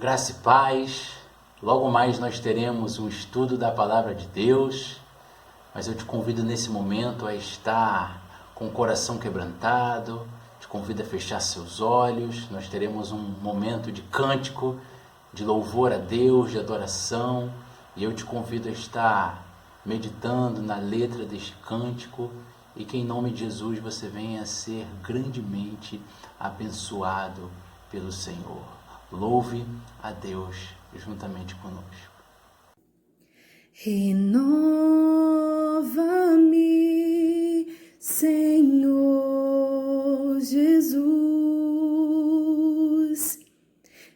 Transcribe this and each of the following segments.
Graça e paz. Logo mais nós teremos um estudo da Palavra de Deus, mas eu te convido nesse momento a estar com o coração quebrantado, te convido a fechar seus olhos. Nós teremos um momento de cântico, de louvor a Deus, de adoração, e eu te convido a estar meditando na letra deste cântico e que em nome de Jesus você venha a ser grandemente abençoado pelo Senhor. Louve a Deus juntamente conosco. Renova-me, Senhor Jesus,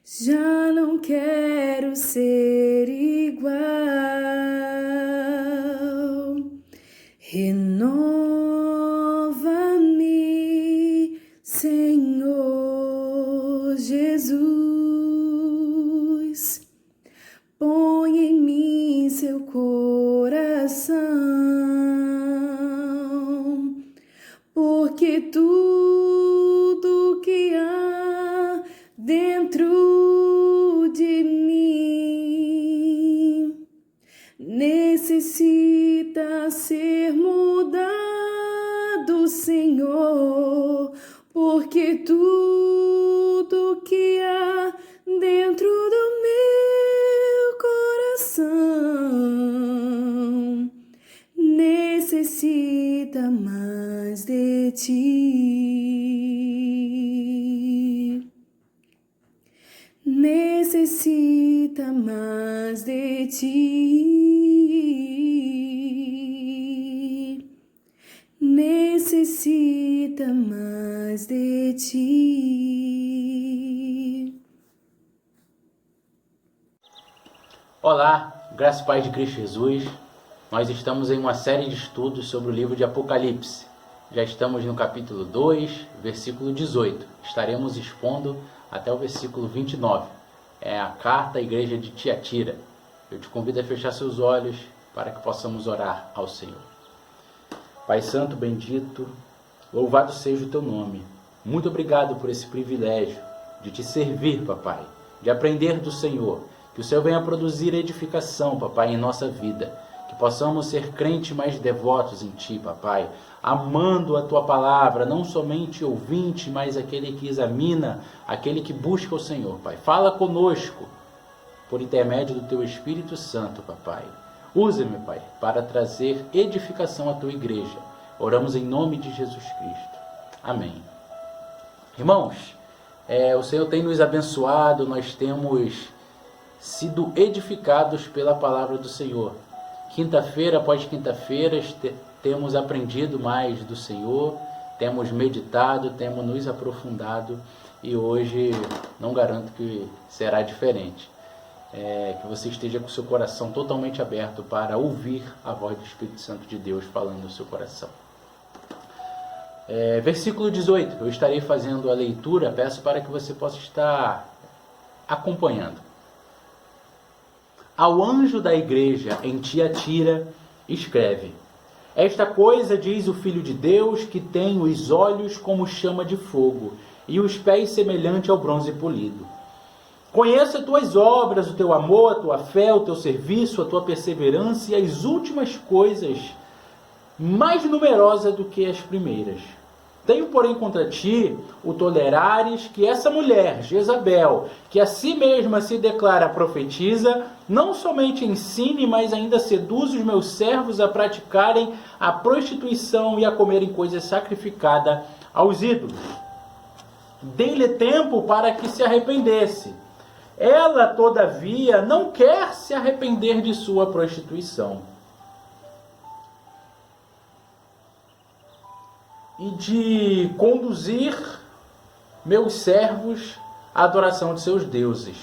já não quero ser igual. Renova-me, Senhor Jesus, põe em mim seu coração, porque tudo que há dentro de mim necessita ser mudado, Senhor, porque tudo que há dentro do meu coração necessita mais de ti. Necessita mais de ti. Necessita mais de ti. Olá, graça e paz de Cristo Jesus. Nós estamos em uma série de estudos sobre o livro de Apocalipse. Já estamos no capítulo 2, versículo 18. Estaremos expondo até o versículo 29. É a carta à igreja de Tiatira. Eu te convido a fechar seus olhos para que possamos orar ao Senhor. Pai Santo, bendito, louvado seja o teu nome. Muito obrigado por esse privilégio de te servir, papai, de aprender do Senhor. Que o Senhor venha produzir edificação, papai, em nossa vida. Que possamos ser crentes mais devotos em ti, papai, amando a tua palavra, não somente ouvinte, mas aquele que examina, aquele que busca o Senhor, pai. Fala conosco por intermédio do teu Espírito Santo, papai. Usa-me, pai, para trazer edificação à tua igreja. Oramos em nome de Jesus Cristo. Amém. Irmãos, o Senhor tem nos abençoado, nós temos sido edificados pela palavra do Senhor. Quinta-feira após quinta-feira temos aprendido mais do Senhor, temos meditado, temos nos aprofundado e hoje não garanto que será diferente. Que você esteja com o seu coração totalmente aberto para ouvir a voz do Espírito Santo de Deus falando no seu coração. Versículo 18, eu estarei fazendo a leitura, peço para que você possa estar acompanhando. Ao anjo da igreja em Tiatira, escreve: Esta coisa diz o Filho de Deus, que tem os olhos como chama de fogo e os pés semelhante ao bronze polido. Conheço as tuas obras, o teu amor, a tua fé, o teu serviço, a tua perseverança e as últimas coisas mais numerosas do que as primeiras. Tenho, porém, contra ti o tolerares que essa mulher, Jezabel, que a si mesma se declara profetisa, não somente ensine, mas ainda seduz os meus servos a praticarem a prostituição e a comerem coisas sacrificadas aos ídolos. Dei-lhe tempo para que se arrependesse. Ela, todavia, não quer se arrepender de sua prostituição e de conduzir meus servos à adoração de seus deuses.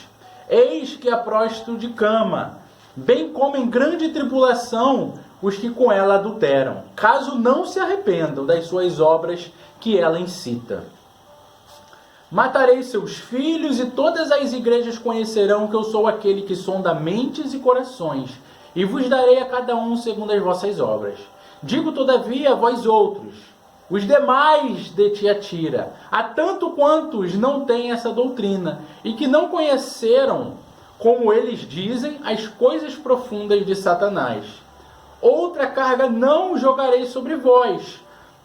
Eis que a prostituta de cama, bem como em grande tribulação os que com ela adulteram, caso não se arrependam das suas obras que ela incita. Matarei seus filhos, e todas as igrejas conhecerão que eu sou aquele que sonda mentes e corações, e vos darei a cada um segundo as vossas obras. Digo, todavia, a vós outros, os demais de Tiatira, há tanto quantos não têm essa doutrina, e que não conheceram, como eles dizem, as coisas profundas de Satanás. Outra carga não jogarei sobre vós,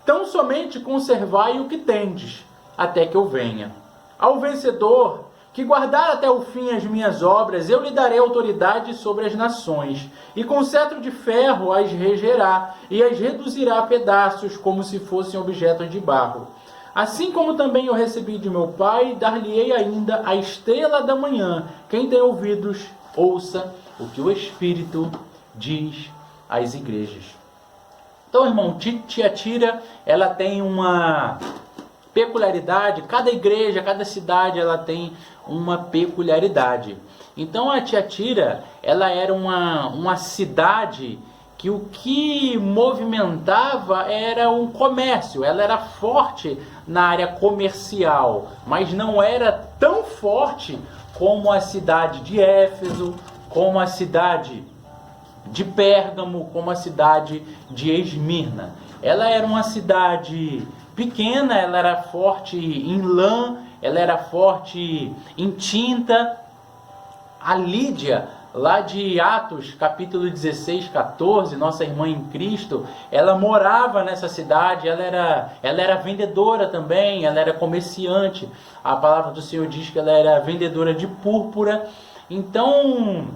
tão somente conservai o que tendes, até que eu venha. Ao vencedor, que guardar até o fim as minhas obras, eu lhe darei autoridade sobre as nações, e com cetro de ferro as regerá, e as reduzirá a pedaços, como se fossem objetos de barro. Assim como também eu recebi de meu Pai, dar-lhe-ei ainda a estrela da manhã. Quem tem ouvidos, ouça o que o Espírito diz às igrejas. Então, irmão, Tiatira, ela tem uma peculiaridade, cada igreja, cada cidade, ela tem uma peculiaridade. Então, a Tiatira, ela era uma cidade que o que movimentava era o comércio, ela era forte na área comercial, mas não era tão forte como a cidade de Éfeso, como a cidade de Pérgamo, como a cidade de Esmirna. Ela era uma cidade pequena, ela era forte em lã, ela era forte em tinta. A Lídia, lá de Atos, capítulo 16, 14, nossa irmã em Cristo, ela morava nessa cidade, ela era vendedora também, ela era comerciante. A palavra do Senhor diz que ela era vendedora de púrpura. Então,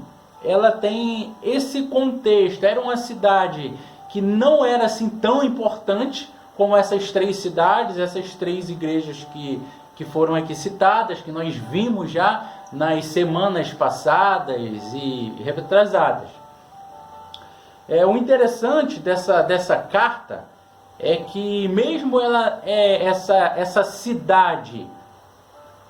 ela tem esse contexto. Era uma cidade que não era assim tão importante como essas três cidades, essas três igrejas que foram aqui citadas, que nós vimos já nas semanas passadas e retrasadas. O interessante dessa carta é que mesmo essa cidade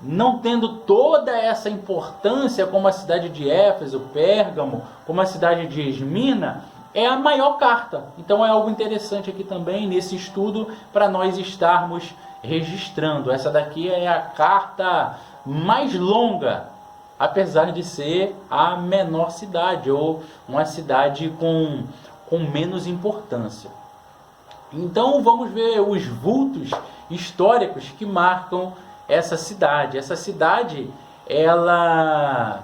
não tendo toda essa importância como a cidade de Éfeso, Pérgamo, como a cidade de Esmirna, é a maior carta. Então é algo interessante aqui também nesse estudo para nós estarmos registrando. Essa daqui é a carta mais longa, apesar de ser a menor cidade, ou uma cidade com menos importância. Então vamos ver os vultos históricos que marcam essa cidade. Essa cidade, ela,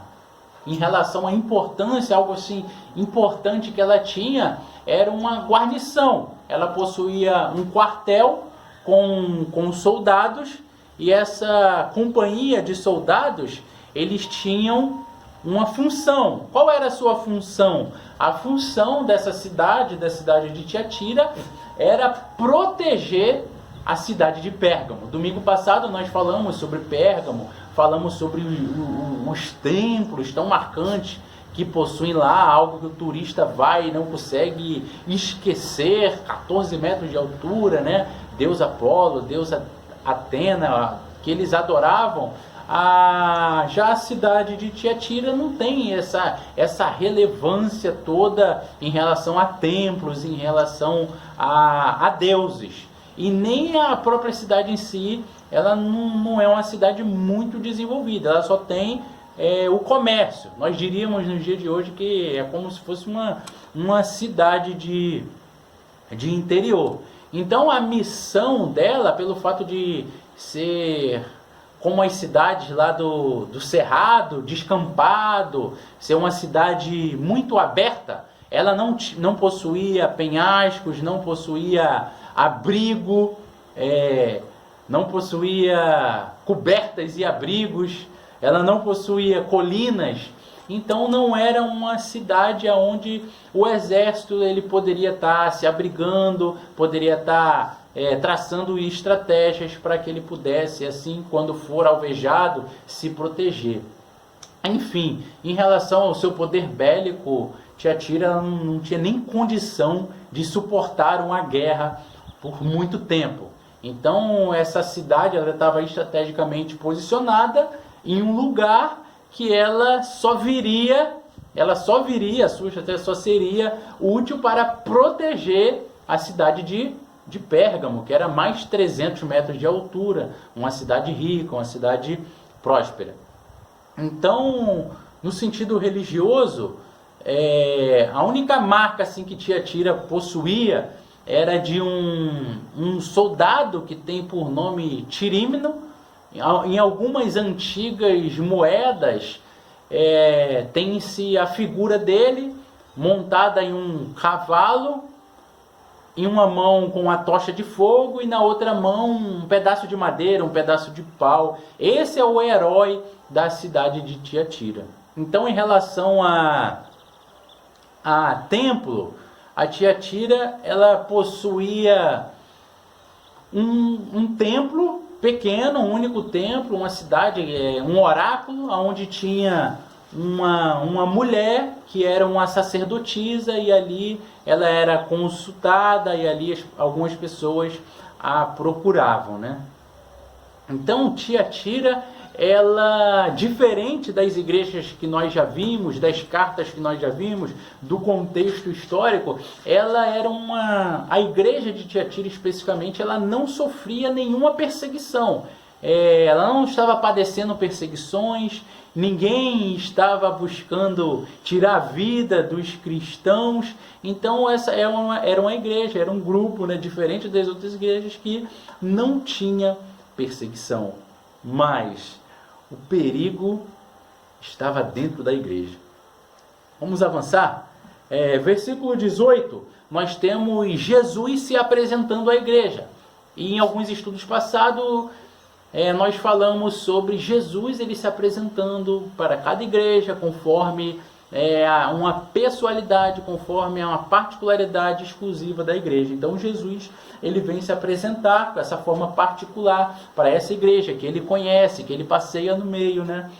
em relação à importância, algo assim importante que ela tinha, era uma guarnição. Ela possuía um quartel com soldados, e essa companhia de soldados, eles tinham uma função. Qual era a sua função? A função dessa cidade, da cidade de Tiatira, era proteger a cidade de Pérgamo. Domingo passado nós falamos sobre Pérgamo, falamos sobre os templos tão marcantes que possuem lá, algo que o turista vai e não consegue esquecer, 14 metros de altura, né? Deus Apolo, Deus Atena, que eles adoravam. Já a cidade de Tiatira não tem essa relevância toda em relação a templos, em relação a deuses. E nem a própria cidade em si, ela não é uma cidade muito desenvolvida, ela só tem o comércio. Nós diríamos no dia de hoje que é como se fosse uma cidade de interior. Então a missão dela, pelo fato de ser como as cidades lá do Cerrado, descampado, ser uma cidade muito aberta, ela não possuía penhascos, não possuía abrigo, não possuía cobertas e abrigos, ela não possuía colinas. Então não era uma cidade onde o exército ele poderia estar se abrigando, poderia estar traçando estratégias para que ele pudesse, assim, quando for alvejado, se proteger. Enfim, em relação ao seu poder bélico, Tiatira não tinha nem condição de suportar uma guerra por muito tempo. Então essa cidade ela estava estrategicamente posicionada em um lugar que ela só seria útil para proteger a cidade de Pérgamo, que era mais 300 metros de altura, uma cidade rica, uma cidade próspera. Então, no sentido religioso, a única marca assim, que Tiatira possuía era de um soldado que tem por nome Tirímino. Em algumas antigas moedas tem-se a figura dele montada em um cavalo, em uma mão com uma tocha de fogo e na outra mão um pedaço de madeira, um pedaço de pau. Esse é o herói da cidade de Tiatira. Então, em relação a templo, a Tiatira ela possuía um templo pequeno, um único templo, uma cidade, um oráculo, onde tinha uma mulher que era uma sacerdotisa e ali ela era consultada e ali algumas pessoas a procuravam, né? Então, Tiatira, ela, diferente das igrejas que nós já vimos, das cartas que nós já vimos, do contexto histórico, ela era a igreja de Tiatira especificamente, ela não sofria nenhuma perseguição. Ela não estava padecendo perseguições, ninguém estava buscando tirar a vida dos cristãos. Então essa era uma igreja, era um grupo, né, diferente das outras igrejas que não tinha perseguição. Mas o perigo estava dentro da igreja. Vamos avançar? Versículo 18, nós temos Jesus se apresentando à igreja. E em alguns estudos passados, nós falamos sobre Jesus ele se apresentando para cada igreja conforme uma pessoalidade, conforme uma particularidade exclusiva da igreja. Então Jesus ele vem se apresentar com essa forma particular para essa igreja que ele conhece, que ele passeia no meio, né?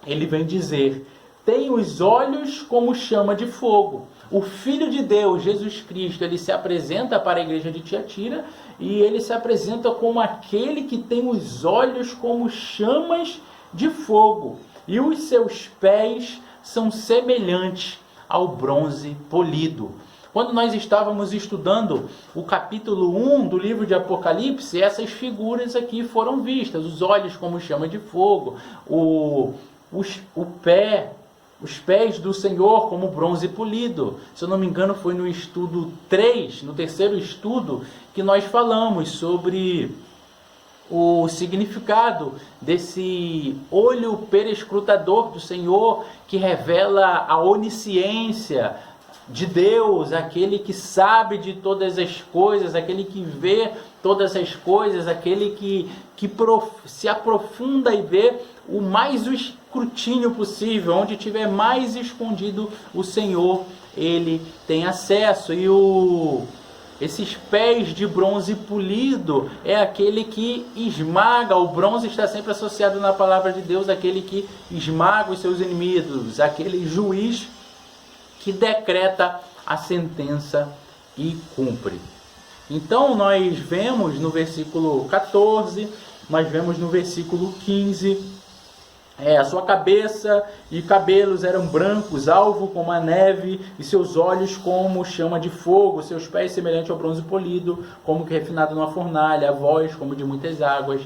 Ele vem dizer: tem os olhos como chama de fogo. O Filho de Deus, Jesus Cristo, ele se apresenta para a igreja de Tiatira e ele se apresenta como aquele que tem os olhos como chamas de fogo e os seus pés são semelhantes ao bronze polido. Quando nós estávamos estudando o capítulo 1 do livro de Apocalipse, essas figuras aqui foram vistas. Os olhos como chama de fogo, os pés do Senhor como bronze polido. Se eu não me engano, foi no estudo 3, no terceiro estudo, que nós falamos sobre o significado desse olho perescrutador do Senhor, que revela a onisciência de Deus, aquele que sabe de todas as coisas, aquele que vê todas as coisas, aquele que se aprofunda e vê o mais escrutínio possível, onde tiver mais escondido o Senhor, ele tem acesso. E esses pés de bronze polido é aquele que esmaga. O bronze está sempre associado na palavra de Deus, aquele que esmaga os seus inimigos, aquele juiz que decreta a sentença e cumpre. Então nós vemos no versículo 14, nós vemos no versículo 15, a sua cabeça e cabelos eram brancos, alvo como a neve, e seus olhos como chama de fogo, seus pés semelhante ao bronze polido, como que refinado numa fornalha, a voz como de muitas águas.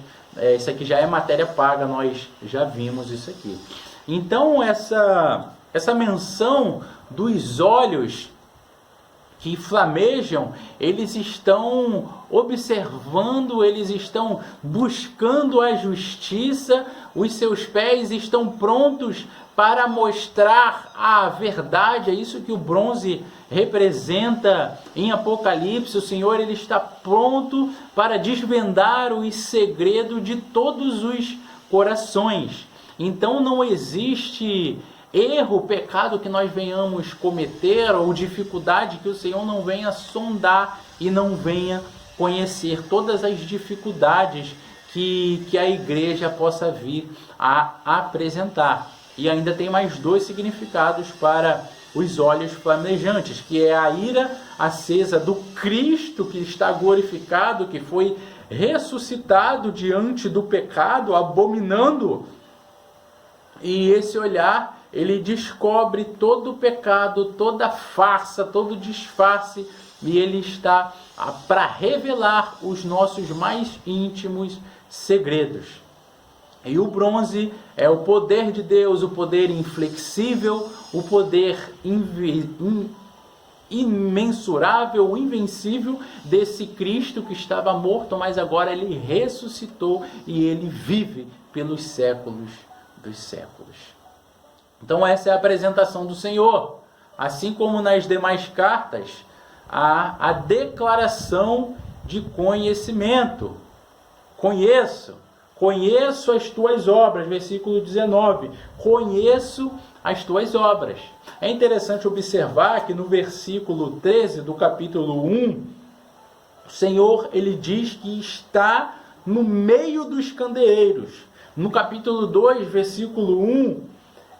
Isso aqui já é matéria paga, nós já vimos isso aqui. Então essa menção dos olhos que flamejam, eles estão observando, eles estão buscando a justiça, os seus pés estão prontos para mostrar a verdade. É isso que o bronze representa em Apocalipse. O Senhor ele está pronto para desvendar os segredos de todos os corações. Então não existe erro, pecado que nós venhamos cometer ou dificuldade que o Senhor não venha sondar e não venha conhecer todas as dificuldades que a igreja possa vir a apresentar. E ainda tem mais dois significados para os olhos flamejantes, que é a ira acesa do Cristo que está glorificado, que foi ressuscitado diante do pecado, abominando. E esse olhar ele descobre todo o pecado, toda a farsa, todo o disfarce, e ele está para revelar os nossos mais íntimos segredos. E o bronze é o poder de Deus, o poder inflexível, o poder imensurável, invencível desse Cristo que estava morto, mas agora ele ressuscitou e ele vive pelos séculos dos séculos. Então essa é a apresentação do Senhor. Assim como nas demais cartas, há a declaração de conhecimento. Conheço as tuas obras, versículo 19. Conheço as tuas obras. É interessante observar que no versículo 13 do capítulo 1, o Senhor ele diz que está no meio dos candeeiros. No capítulo 2, versículo 1,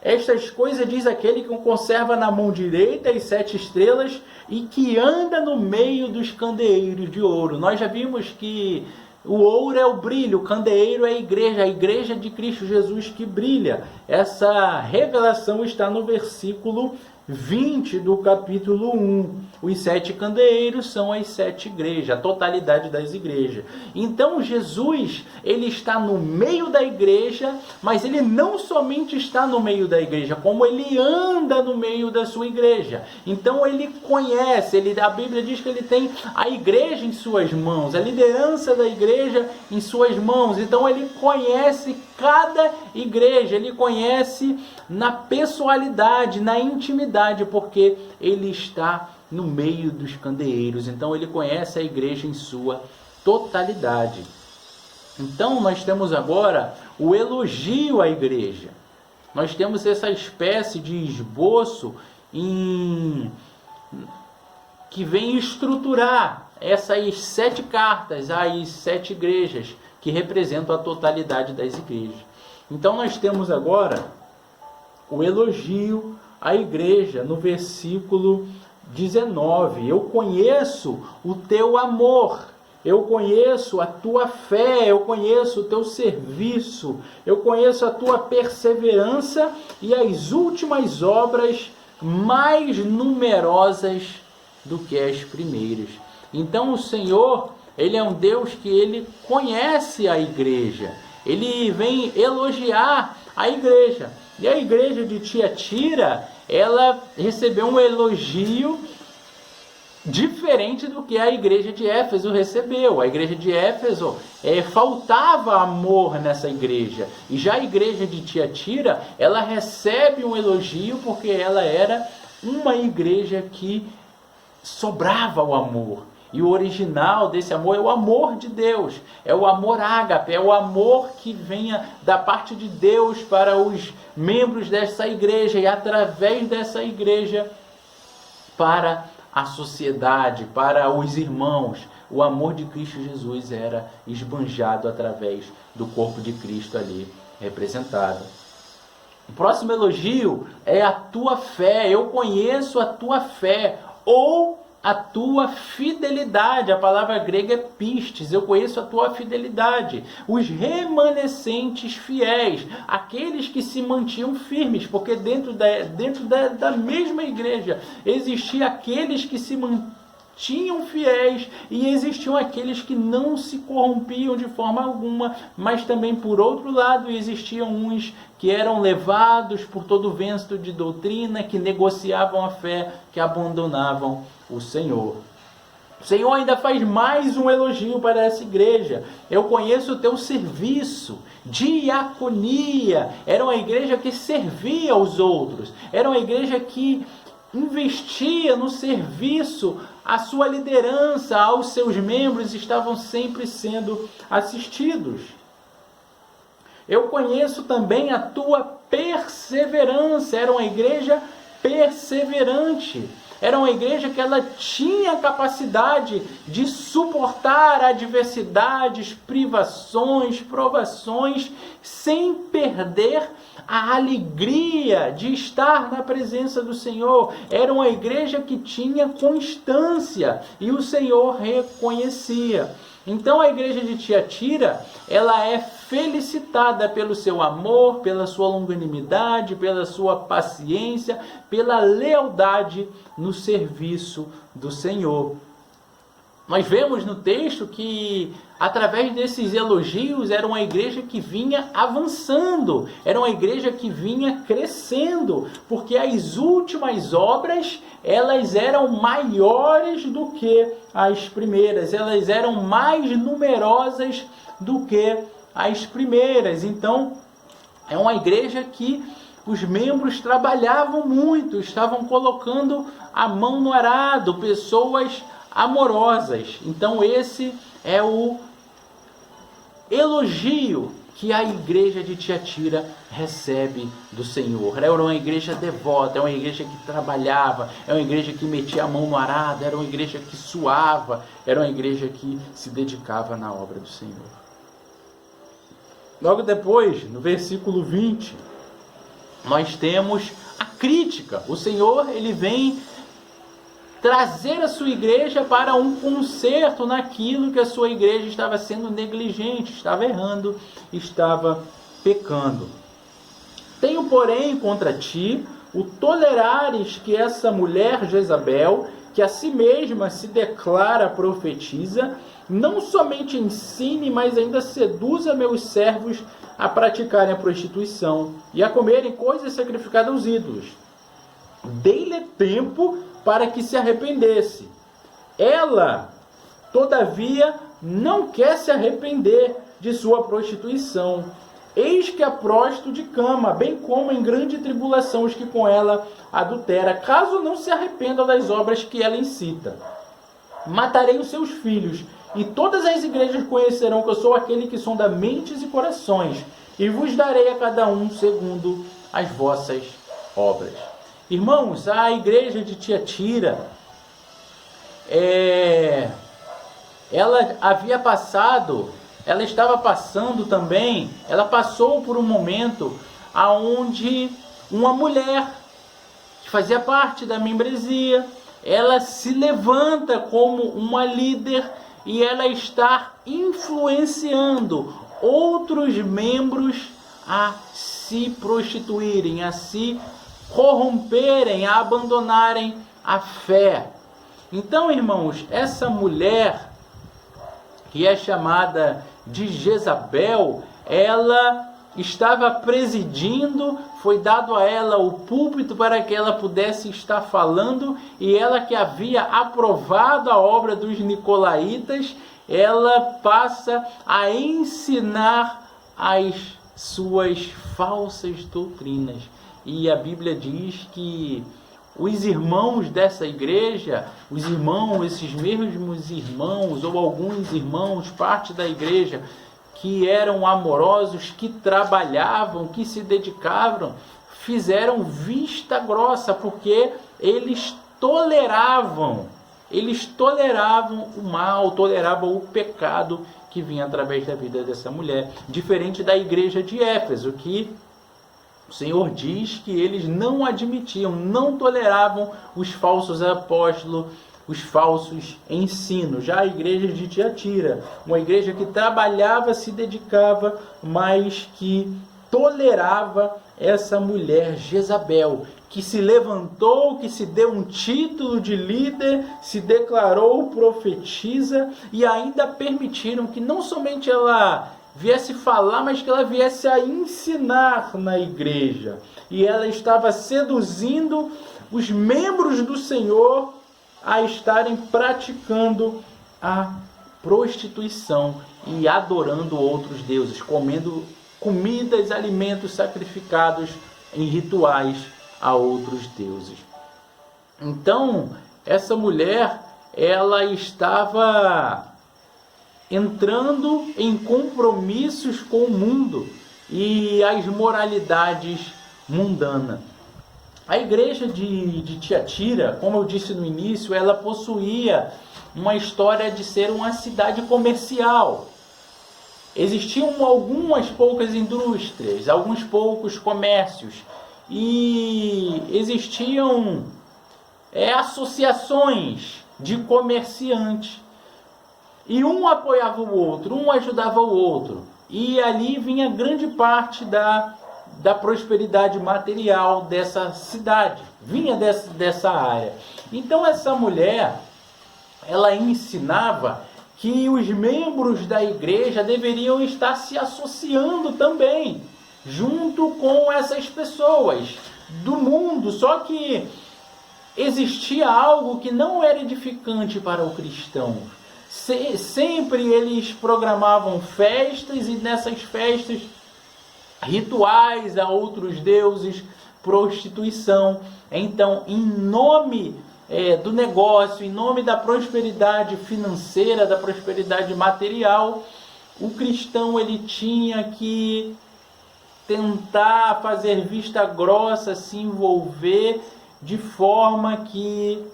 estas coisas diz aquele que conserva na mão direita as 7 estrelas e que anda no meio dos candeeiros de ouro. Nós já vimos que o ouro é o brilho, o candeeiro é a igreja de Cristo Jesus que brilha. Essa revelação está no versículo 20 do capítulo 1. Os 7 candeeiros são as 7 igrejas, a totalidade das igrejas. Então Jesus, ele está no meio da igreja, mas ele não somente está no meio da igreja, como ele anda no meio da sua igreja. Então ele conhece, a Bíblia diz que ele tem a igreja em suas mãos, a liderança da igreja em suas mãos. Então ele conhece cada igreja, ele conhece na pessoalidade, na intimidade, porque ele está no meio dos candeeiros. Então ele conhece a igreja em sua totalidade. Então nós temos agora o elogio à igreja. Nós temos essa espécie de esboço que vem estruturar essas 7 cartas às 7 igrejas que representam a totalidade das igrejas. Então nós temos agora o elogio à igreja no versículo 19. Eu conheço o teu amor, eu conheço a tua fé, eu conheço o teu serviço, eu conheço a tua perseverança e as últimas obras mais numerosas do que as primeiras. Então o Senhor, ele é um Deus que ele conhece a igreja, ele vem elogiar a igreja. E a igreja de Tiatira, ela recebeu um elogio diferente do que a igreja de Éfeso recebeu. A igreja de Éfeso faltava amor nessa igreja. E já a igreja de Tiatira, ela recebe um elogio porque ela era uma igreja que sobrava o amor. E o original desse amor é o amor de Deus, é o amor ágape, é o amor que venha da parte de Deus para os membros dessa igreja e através dessa igreja para a sociedade, para os irmãos. O amor de Cristo Jesus era esbanjado através do corpo de Cristo ali representado. O próximo elogio é a tua fé. Eu conheço a tua fé, ou a tua fidelidade. A palavra grega é pistes. Eu conheço a tua fidelidade. Os remanescentes fiéis, aqueles que se mantinham firmes, porque dentro da mesma igreja existiam aqueles que se mantinham fiéis e existiam aqueles que não se corrompiam de forma alguma, mas também por outro lado existiam uns que eram levados por todo o vento de doutrina, que negociavam a fé, que abandonavam o Senhor. O Senhor ainda faz mais um elogio para essa igreja. Eu conheço o teu serviço, diaconia. Era uma igreja que servia aos outros. Era uma igreja que investia no serviço, a sua liderança, aos seus membros estavam sempre sendo assistidos. Eu conheço também a tua perseverança. Era uma igreja perseverante. Era uma igreja que ela tinha capacidade de suportar adversidades, privações, provações, sem perder a alegria de estar na presença do Senhor. Era uma igreja que tinha constância e o Senhor reconhecia. Então a igreja de Tiatira, ela é felicitada pelo seu amor, pela sua longanimidade, pela sua paciência, pela lealdade no serviço do Senhor. nós vemos no texto que, através desses elogios, era uma igreja que vinha avançando, era uma igreja que vinha crescendo, porque as últimas obras, elas eram maiores do que as primeiras, elas eram mais numerosas do que as primeiras. Então, é uma igreja que os membros trabalhavam muito, estavam colocando a mão no arado, pessoas amorosas. Então esse é o elogio que a igreja de Tiatira recebe do Senhor. Era uma igreja devota, é uma igreja que trabalhava, é uma igreja que metia a mão no arado, era uma igreja que suava, era uma igreja que se dedicava na obra do Senhor. Logo depois, no versículo 20, nós temos a crítica. O Senhor, ele vem trazer a sua igreja para um conserto naquilo que a sua igreja estava sendo negligente, estava errando, estava pecando. Tenho, porém, contra ti o tolerares que essa mulher Jezabel, que a si mesma se declara profetisa, não somente ensine, mas ainda seduza meus servos a praticarem a prostituição e a comerem coisas sacrificadas aos ídolos. Dei-lhe tempo para que se arrependesse. Ela, todavia, não quer se arrepender de sua prostituição. Eis que a próstito de cama, bem como em grande tribulação os que com ela adultera, caso não se arrependam das obras que ela incita. Matarei os seus filhos, e todas as igrejas conhecerão que eu sou aquele que sonda mentes e corações, e vos darei a cada um segundo as vossas obras. Irmãos, a igreja de Tiatira, ela estava passando também, ela passou por um momento onde uma mulher que fazia parte da membresia, ela se levanta como uma líder e ela está influenciando outros membros a se prostituírem, a se corromperem, a abandonarem a fé. Então, irmãos, essa mulher, que é chamada de Jezabel, ela estava presidindo, foi dado a ela o púlpito para que ela pudesse estar falando, e ela que havia aprovado a obra dos nicolaítas, ela passa a ensinar as suas falsas doutrinas. E a Bíblia diz que os irmãos dessa igreja, esses mesmos irmãos, ou alguns irmãos, parte da igreja, que eram amorosos, que trabalhavam, que se dedicavam, fizeram vista grossa, porque eles toleravam o mal, toleravam o pecado que vinha através da vida dessa mulher. Diferente da igreja de Éfeso, que o Senhor diz que eles não admitiam, não toleravam os falsos apóstolos, os falsos ensinos. Já a igreja de Tiatira, uma igreja que trabalhava, se dedicava, mas que tolerava essa mulher Jezabel, que se levantou, que se deu um título de líder, se declarou profetisa, e ainda permitiram que não somente ela viesse falar, mas que ela viesse a ensinar na igreja. E ela estava seduzindo os membros do Senhor a estarem praticando a prostituição e adorando outros deuses, comendo comidas, alimentos sacrificados em rituais a outros deuses. Então, essa mulher, ela estava entrando em compromissos com o mundo e as moralidades mundanas. A igreja de Tiatira, como eu disse no início, ela possuía uma história de ser uma cidade comercial. Existiam algumas poucas indústrias, alguns poucos comércios, e existiam associações de comerciantes. E um apoiava o outro, um ajudava o outro. E ali vinha grande parte da prosperidade material dessa cidade, vinha dessa área. Então essa mulher, ela ensinava que os membros da igreja deveriam estar se associando também, junto com essas pessoas do mundo. Só que existia algo que não era edificante para o cristão. Sempre eles programavam festas, e nessas festas, rituais a outros deuses, prostituição. Então, em nome do negócio, em nome da prosperidade financeira, da prosperidade material, o cristão ele tinha que tentar fazer vista grossa, se envolver, de forma que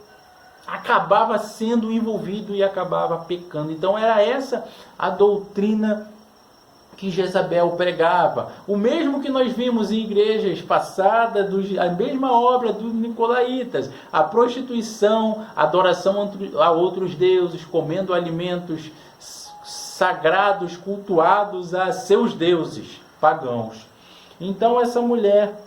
acabava sendo envolvido e acabava pecando. Então era essa a doutrina que Jezabel pregava. O mesmo que nós vimos em igrejas passadas, a mesma obra dos nicolaítas, a prostituição, a adoração a outros deuses, comendo alimentos sagrados, cultuados a seus deuses pagãos. Então essa mulher,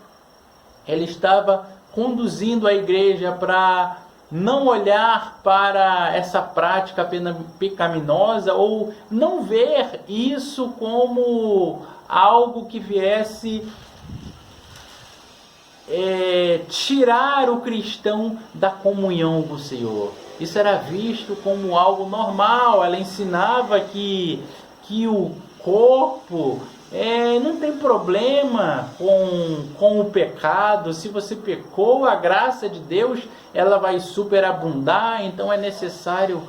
ela estava conduzindo a igreja para não olhar para essa prática apenas pecaminosa, ou não ver isso como algo que viesse tirar o cristão da comunhão com o Senhor. Isso era visto como algo normal. Ela ensinava que o corpo não tem problema com o pecado. Se você pecou, a graça de Deus ela vai superabundar, então é necessário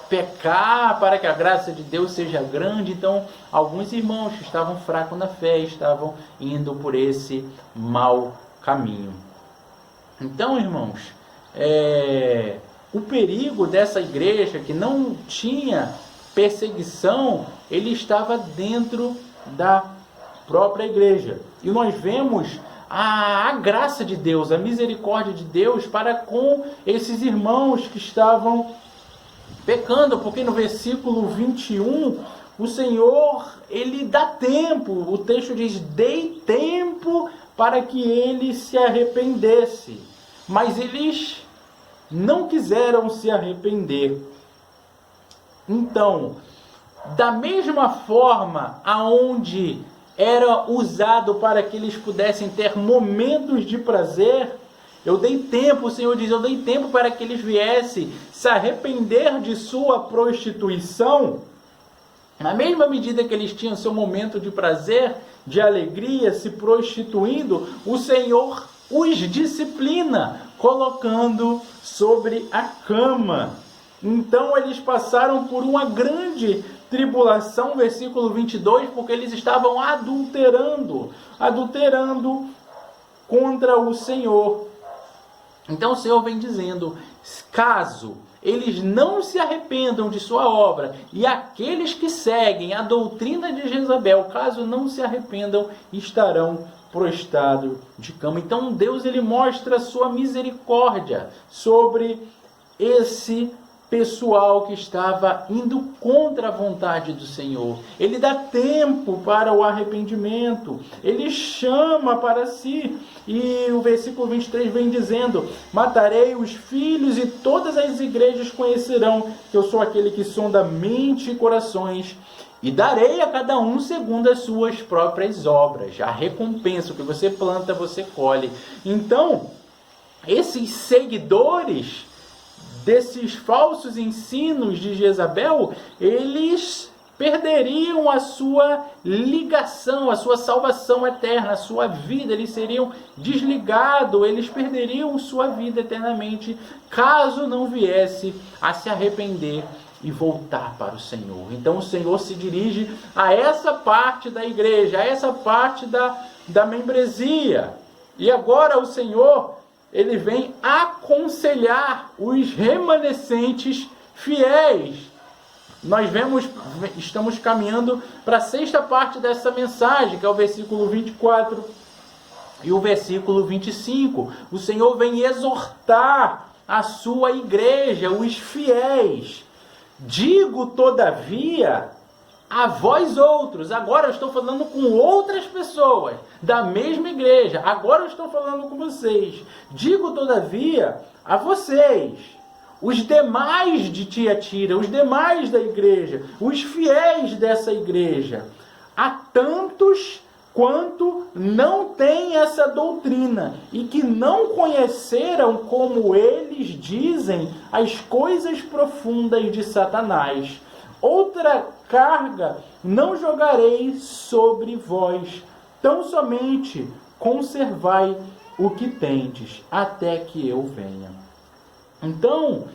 pecar para que a graça de Deus seja grande. Então, alguns irmãos que estavam fracos na fé estavam indo por esse mau caminho. Então, irmãos, o perigo dessa igreja que não tinha perseguição, ele estava dentro da própria igreja. E nós vemos a graça de Deus, a misericórdia de Deus para com esses irmãos que estavam pecando, porque no versículo 21, o Senhor, ele dá tempo, o texto diz, dei tempo para que ele se arrependesse, mas eles não quiseram se arrepender. Então, da mesma forma aonde era usado para que eles pudessem ter momentos de prazer, eu dei tempo, o Senhor diz, eu dei tempo para que eles viessem se arrepender de sua prostituição. Na mesma medida que eles tinham seu momento de prazer, de alegria, se prostituindo, o Senhor os disciplina, colocando sobre a cama. Então eles passaram por uma grande tribulação, versículo 22, porque eles estavam adulterando contra o Senhor. Então o Senhor vem dizendo, caso eles não se arrependam de sua obra, e aqueles que seguem a doutrina de Jezabel, caso não se arrependam, estarão prostrados de cama. Então Deus ele mostra a sua misericórdia sobre esse pessoal que estava indo contra a vontade do Senhor. Ele dá tempo para o arrependimento, ele chama para si, e o versículo 23 vem dizendo, matarei os filhos e todas as igrejas conhecerão que eu sou aquele que sonda mente e corações, e darei a cada um segundo as suas próprias obras. A recompensa, o que você planta, você colhe. Então, esses seguidores desses falsos ensinos de Jezabel, eles perderiam a sua ligação, a sua salvação eterna, a sua vida, eles seriam desligados, eles perderiam sua vida eternamente, caso não viesse a se arrepender e voltar para o Senhor. Então o Senhor se dirige a essa parte da igreja, a essa parte da membresia. E agora o Senhor ele vem aconselhar os remanescentes fiéis. Nós estamos caminhando para a sexta parte dessa mensagem, que é o versículo 24 e o versículo 25. O Senhor vem exortar a sua igreja, os fiéis. Digo, todavia, a vós outros, agora eu estou falando com outras pessoas da mesma igreja, agora eu estou falando com vocês. Digo, todavia, a vocês, os demais de Tiatira, os demais da igreja, os fiéis dessa igreja. Há tantos quanto não têm essa doutrina e que não conheceram, como eles dizem, as coisas profundas de Satanás. Outra carga não jogarei sobre vós, tão somente conservai o que tendes, até que eu venha. Então,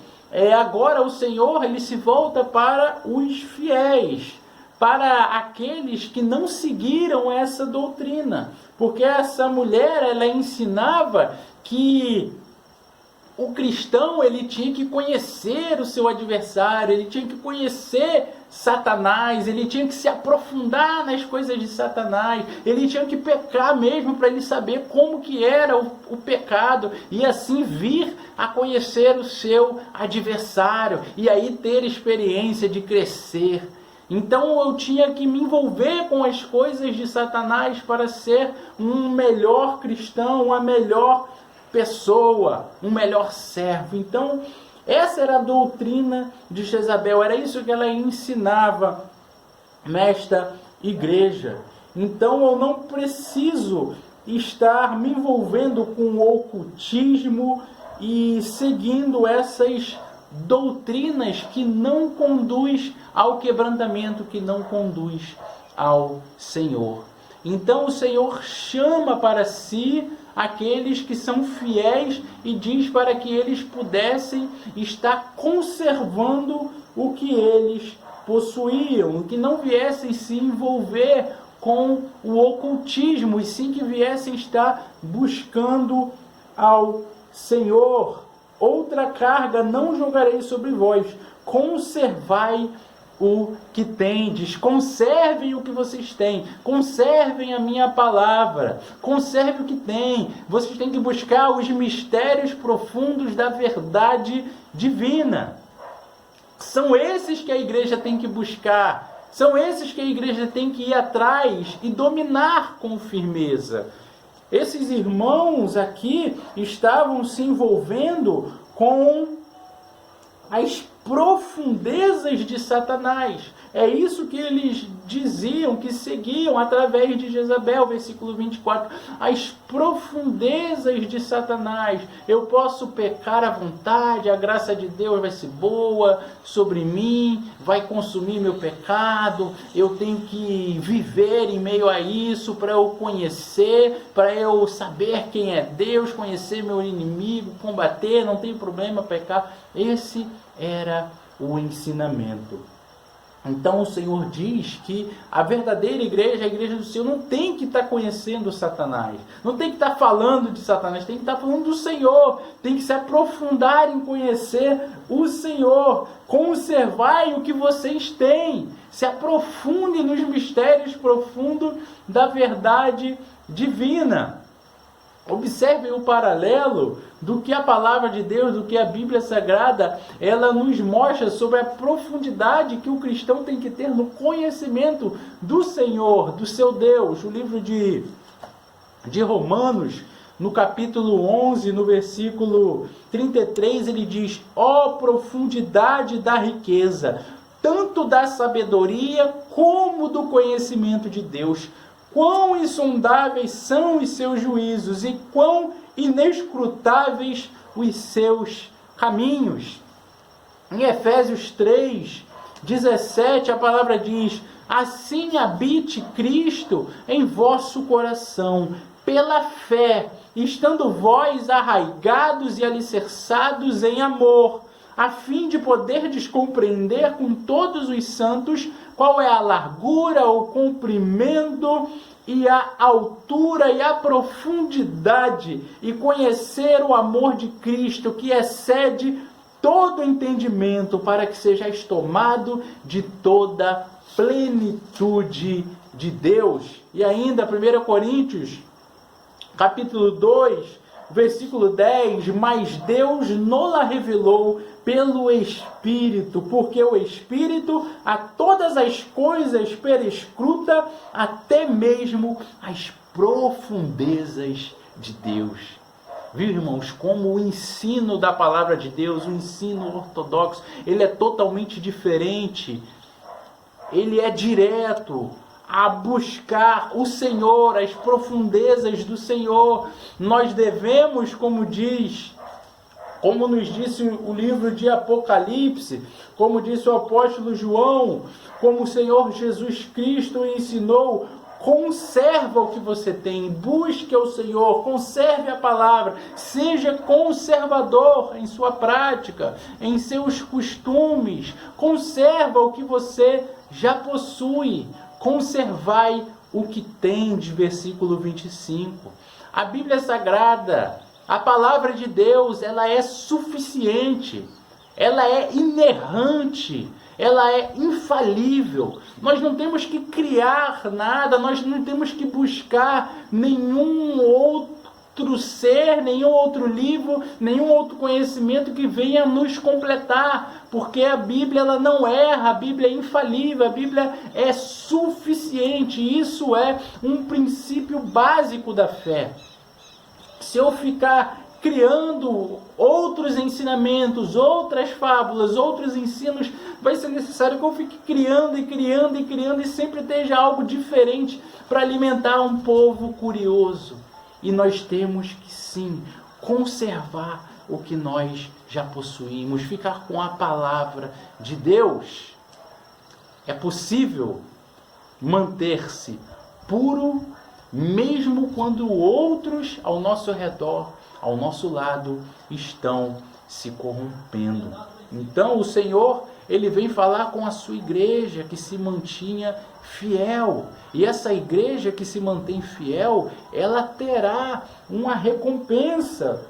agora o Senhor ele se volta para os fiéis, para aqueles que não seguiram essa doutrina, porque essa mulher ela ensinava que o cristão ele tinha que conhecer o seu adversário, ele tinha que conhecer Satanás, ele tinha que se aprofundar nas coisas de Satanás, ele tinha que pecar mesmo para ele saber como que era o pecado e assim vir a conhecer o seu adversário e aí ter experiência de crescer. Então eu tinha que me envolver com as coisas de Satanás para ser um melhor cristão, uma melhor pessoa, um melhor servo. Então essa era a doutrina de Jezabel, era isso que ela ensinava nesta igreja. Então eu não preciso estar me envolvendo com o ocultismo e seguindo essas doutrinas que não conduz ao quebrantamento, que não conduz ao Senhor. Então o Senhor chama para si aqueles que são fiéis e diz para que eles pudessem estar conservando o que eles possuíam, que não viessem se envolver com o ocultismo, e sim que viessem estar buscando ao Senhor. Outra carga não jogarei sobre vós, conservai o que tendes, conservem o que vocês têm, conservem a minha palavra, conserve o que tem. Vocês têm que buscar os mistérios profundos da verdade divina. São esses que a igreja tem que buscar, são esses que a igreja tem que ir atrás e dominar com firmeza. Esses irmãos aqui estavam se envolvendo com as profundezas de Satanás. É isso que eles diziam, que seguiam através de Jezabel, versículo 24. As profundezas de Satanás. Eu posso pecar à vontade, a graça de Deus vai ser boa sobre mim, vai consumir meu pecado, eu tenho que viver em meio a isso para eu conhecer, para eu saber quem é Deus, conhecer meu inimigo, combater, não tem problema pecar. Esse era o ensinamento. Então o Senhor diz que a verdadeira igreja, a igreja do Senhor, não tem que estar conhecendo Satanás, não tem que estar falando de Satanás, tem que estar falando do Senhor, tem que se aprofundar em conhecer o Senhor. Conservai o que vocês têm, se aprofundem nos mistérios profundos da verdade divina. Observem o paralelo do que a palavra de Deus, do que a Bíblia Sagrada, ela nos mostra sobre a profundidade que o cristão tem que ter no conhecimento do Senhor, do seu Deus. O livro de Romanos, no capítulo 11, no versículo 33, ele diz: ó profundidade da riqueza, tanto da sabedoria como do conhecimento de Deus. Quão insondáveis são os seus juízos e quão inescrutáveis os seus caminhos. Em Efésios 3, 17, a palavra diz: assim habite Cristo em vosso coração, pela fé, estando vós arraigados e alicerçados em amor, a fim de poderdes compreender com todos os santos qual é a largura, o comprimento e a altura e a profundidade, e conhecer o amor de Cristo, que excede todo entendimento, para que sejais tomado de toda plenitude de Deus. E ainda 1 Coríntios, capítulo 2, versículo 10, mas Deus nola revelou pelo Espírito, porque o Espírito a todas as coisas perescruta, até mesmo as profundezas de Deus. Viu, irmãos, como o ensino da palavra de Deus, o ensino ortodoxo, ele é totalmente diferente. Ele é direto a buscar o Senhor, as profundezas do Senhor. Nós devemos, como nos disse o livro de Apocalipse, como disse o apóstolo João, como o Senhor Jesus Cristo ensinou, conserva o que você tem, busque ao Senhor, conserve a palavra, seja conservador em sua prática, em seus costumes, conserva o que você já possui, conservai o que tendes, versículo 25. A Bíblia Sagrada, a palavra de Deus, ela é suficiente, ela é inerrante, ela é infalível. Nós não temos que criar nada, nós não temos que buscar nenhum outro ser, nenhum outro livro, nenhum outro conhecimento que venha nos completar, porque a Bíblia ela não erra, a Bíblia é infalível, a Bíblia é suficiente. Isso é um princípio básico da fé. Se eu ficar criando outros ensinamentos, outras fábulas, outros ensinos, vai ser necessário que eu fique criando e sempre esteja algo diferente para alimentar um povo curioso. E nós temos que sim conservar o que nós já possuímos, ficar com a palavra de Deus. É possível manter-se puro mesmo quando outros ao nosso redor, ao nosso lado, estão se corrompendo. Então o Senhor, Ele vem falar com a sua igreja que se mantinha fiel. E essa igreja que se mantém fiel, ela terá uma recompensa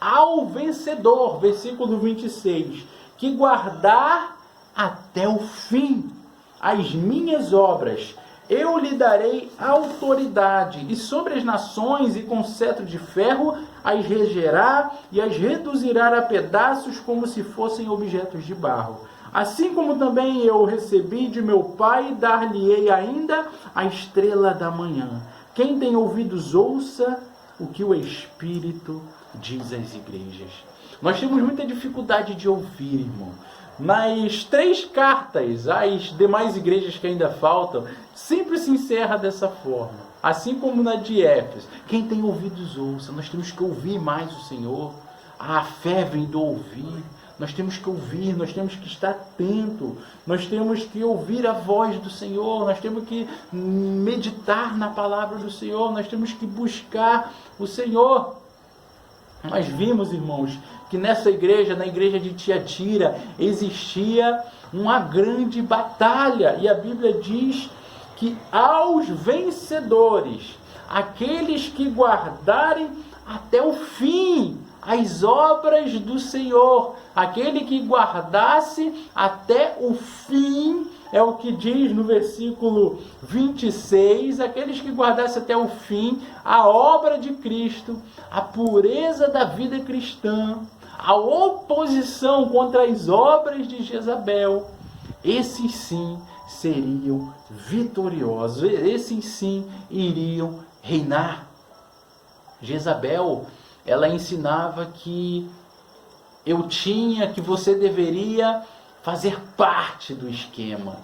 ao vencedor, versículo 26, que guardar até o fim as minhas obras. Eu lhe darei autoridade, e sobre as nações, e com cetro de ferro, as regerá e as reduzirá a pedaços como se fossem objetos de barro. Assim como também eu recebi de meu Pai, dar-lhe-ei ainda a estrela da manhã. Quem tem ouvidos, ouça o que o Espírito diz às igrejas. Nós temos muita dificuldade de ouvir, irmão. Nas 3 cartas às demais igrejas que ainda faltam, sempre se encerra dessa forma. Assim como na de Éfeso. Quem tem ouvidos, ouça. Nós temos que ouvir mais o Senhor. A fé vem do ouvir. Nós temos que ouvir, nós temos que estar atento. Nós temos que ouvir a voz do Senhor. Nós temos que meditar na palavra do Senhor. Nós temos que buscar o Senhor. Nós vimos, irmãos, que nessa igreja, na igreja de Tiatira, existia uma grande batalha. E a Bíblia diz que aos vencedores, aqueles que guardarem até o fim as obras do Senhor, aquele que guardasse até o fim, é o que diz no versículo 26, aqueles que guardassem até o fim a obra de Cristo, a pureza da vida cristã, a oposição contra as obras de Jezabel, esses sim seriam vitoriosos, esses sim iriam reinar. Jezabel, ela ensinava que você deveria fazer parte do esquema,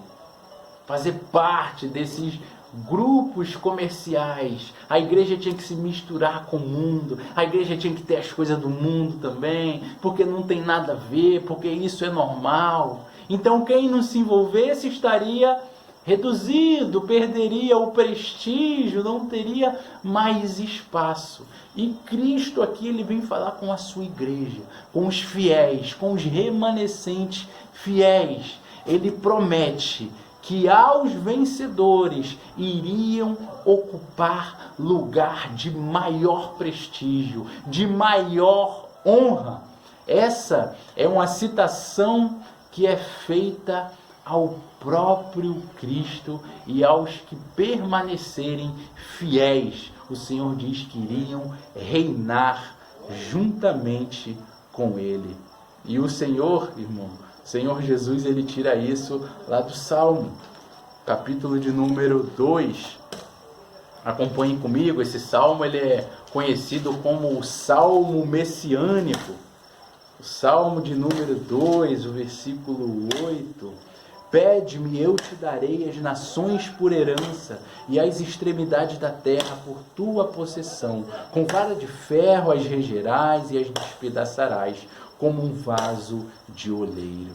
fazer parte desses grupos comerciais. A igreja tinha que se misturar com o mundo, a igreja tinha que ter as coisas do mundo também, porque não tem nada a ver, porque isso é normal. Então quem não se envolvesse estaria reduzido, perderia o prestígio, não teria mais espaço. E Cristo aqui, ele vem falar com a sua igreja, com os fiéis, com os remanescentes fiéis. Ele promete que aos vencedores iriam ocupar lugar de maior prestígio, de maior honra. Essa é uma citação que é feita ao próprio Cristo e aos que permanecerem fiéis. O Senhor diz que iriam reinar juntamente com Ele. E o Senhor, irmão, o Senhor Jesus, Ele tira isso lá do Salmo, capítulo de número 2. Acompanhe comigo, esse Salmo ele é conhecido como o Salmo Messiânico. O Salmo de número 2, o versículo 8. Pede-me, eu te darei as nações por herança e as extremidades da terra por tua possessão. Com vara de ferro as regerás e as despedaçarás, como um vaso de oleiro.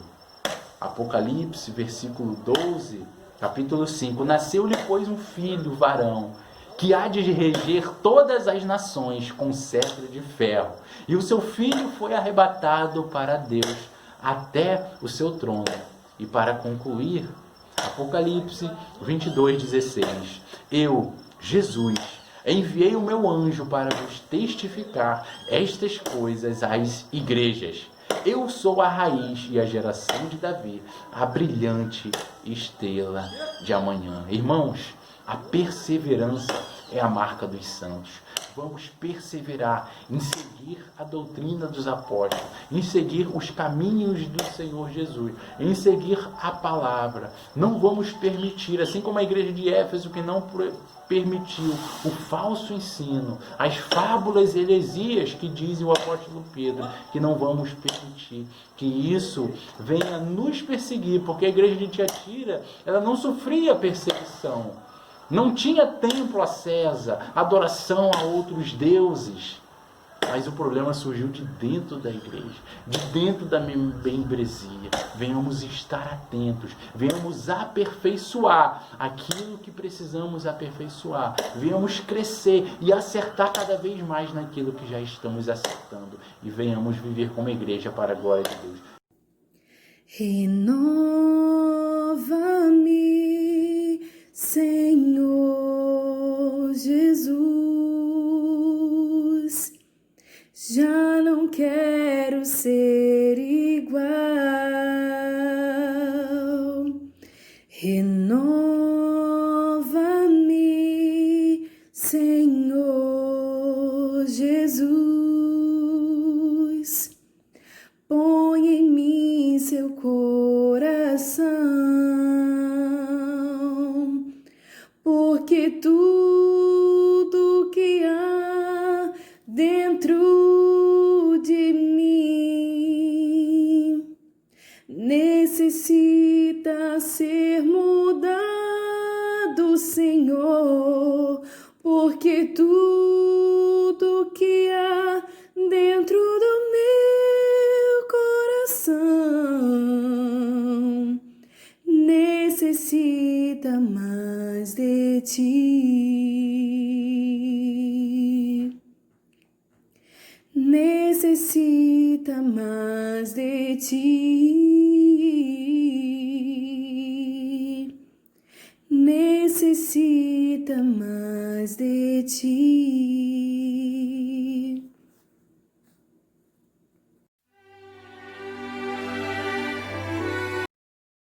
Apocalipse, versículo 12, capítulo 5. Nasceu-lhe, pois, um filho, varão, que há de reger todas as nações com cetro de ferro. E o seu filho foi arrebatado para Deus até o seu trono. E para concluir, Apocalipse 22:16. Eu, Jesus, enviei o meu anjo para vos testificar estas coisas às igrejas. Eu sou a raiz e a geração de Davi, a brilhante estrela de amanhã. Irmãos, a perseverança é a marca dos santos. Vamos perseverar em seguir a doutrina dos apóstolos, em seguir os caminhos do Senhor Jesus, em seguir a palavra. Não vamos permitir, assim como a igreja de Éfeso, que não permitiu o falso ensino, as fábulas e heresias que diz o apóstolo Pedro, que não vamos permitir que isso venha nos perseguir, porque a igreja de Tiatira, ela não sofria perseguição. Não tinha templo a César, adoração a outros deuses. Mas o problema surgiu de dentro da igreja, de dentro da membresia. Venhamos estar atentos, venhamos aperfeiçoar aquilo que precisamos aperfeiçoar. Venhamos crescer e acertar cada vez mais naquilo que já estamos acertando. E venhamos viver como igreja para a glória de Deus. Renova-me, Senhor Jesus, já não quero ser igual. Renova-me, Senhor Jesus, põe em mim seu coração, porque tudo que há dentro de mim necessita ser mudado, Senhor, porque tudo que há dentro do meu coração necessita mais de ti. Necessita mais de ti. Necessita mais de ti.